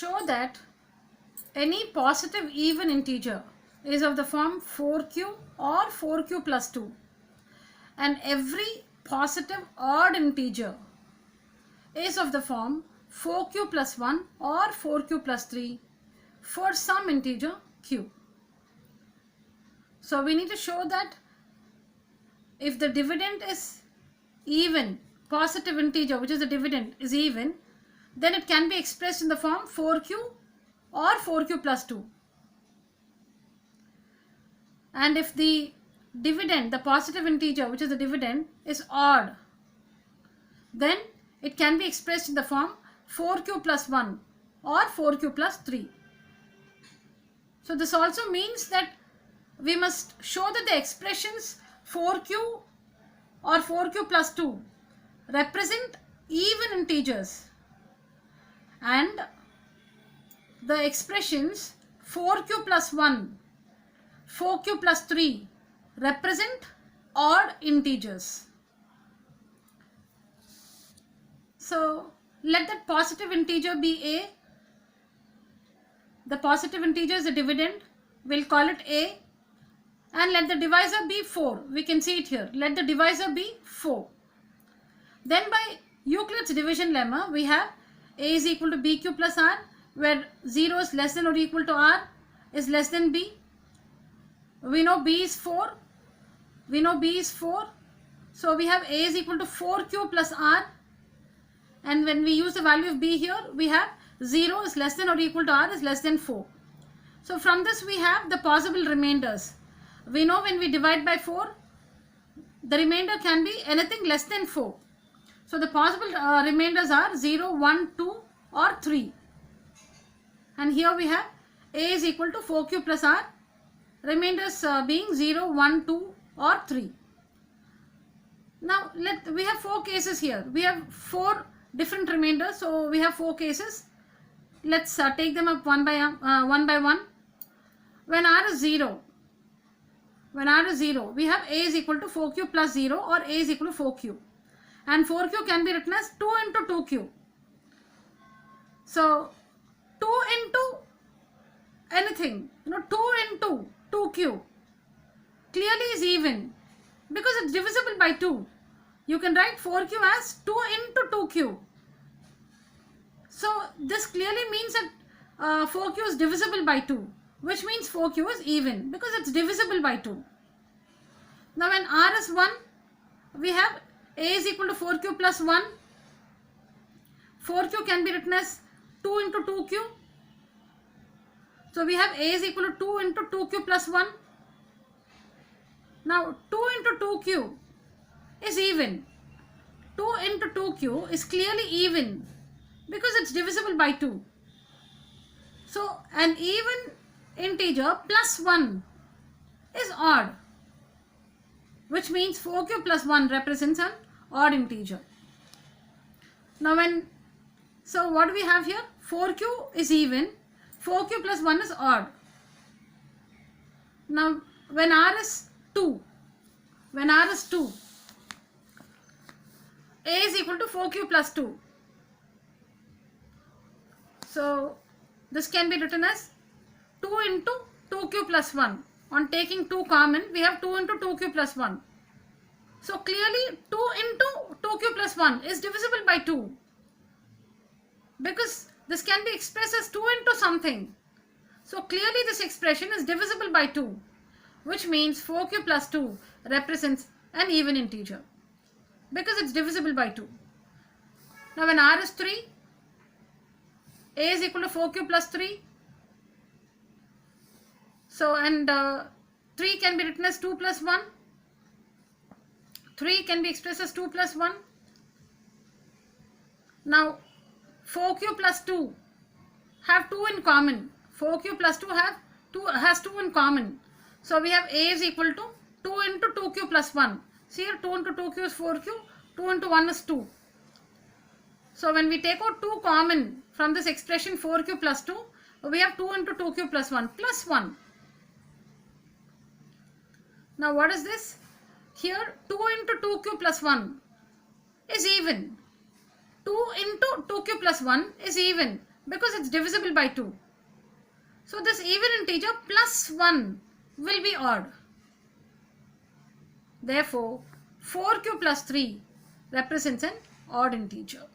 show that any positive even integer is of the form 4q or 4q plus 2, and every positive odd integer is of the form 4q plus 1 or 4q plus 3 for some integer q. So we need to show that if the dividend is even, positive integer which is the dividend is even, then it can be expressed in the form 4q or 4q plus 2. And if the dividend, the positive integer which is the dividend, is odd, then it can be expressed in the form 4q plus 1 or 4q plus 3. So this also means that we must show that the expressions 4q or 4q plus 2 represent even integers, and the expressions 4q plus 1, 4q plus 3 represent odd integers. So let that positive integer be a. The positive integer is the dividend. We'll call it a. And let the divisor be 4. We can see it here. Let the divisor be 4. Then by Euclid's division lemma, we have a is equal to bq plus r, where 0 is less than or equal to r is less than b. We know b is 4. We know b is 4. So we have a is equal to 4q plus r. And when we use the value of b here, we have 0 is less than or equal to r is less than 4. So from this we have the possible remainders. We know when we divide by 4, the remainder can be anything less than 4. So the possible remainders are 0, 1, 2 or 3. And here we have a is equal to 4q plus r, remainders being 0, 1, 2 or 3. Now we have 4 cases here. We have 4 different remainders, so we have 4 cases. Let's take them up one by one. When r is 0, we have a is equal to 4q plus 0 or a is equal to 4q. And 4q can be written as 2 into 2q. So 2 into anything, 2 into 2q clearly is even because it's divisible by 2. You can write 4q as 2 into 2q. So this clearly means that 4q is divisible by 2, which means 4q is even because it's divisible by 2. Now when r is 1, we have a is equal to 4q plus 1. 4q can be written as 2 into 2q. So we have a is equal to 2 into 2q plus 1. Now 2 into 2q is even. 2 into 2q is clearly even because it's divisible by 2. So an even integer plus 1 is odd, which means 4q plus 1 represents an odd integer. Now so what do we have here? 4q is even, 4q plus 1 is odd. Now when r is 2, a is equal to 4q plus 2. So this can be written as 2 into 2q plus 1. On taking 2 common, we have 2 into 2q plus 1. So clearly 2 into 2q plus 1 is divisible by 2. Because this can be expressed as 2 into something. So clearly this expression is divisible by 2. Which means 4q plus 2 represents an even integer. Because it's divisible by 2. Now when r is 3, a is equal to 4q plus 3. So and 3 can be written as 2 plus 1. 3 can be expressed as 2 plus 1. Now 4q plus 2 have 2 in common. 4q plus 2 has 2 in common. So we have a is equal to 2 into 2q plus 1. See here, 2 into 2q is 4q, 2 into 1 is 2. So when we take out 2 common from this expression 4q plus 2, we have 2 into 2q plus 1 plus 1. Now what is this? Here 2 into 2q plus 1 is even. 2 into 2q plus 1 is even. because it's divisible by 2. So this even integer plus 1 will be odd. Therefore, 4q plus 3 represents an odd integer.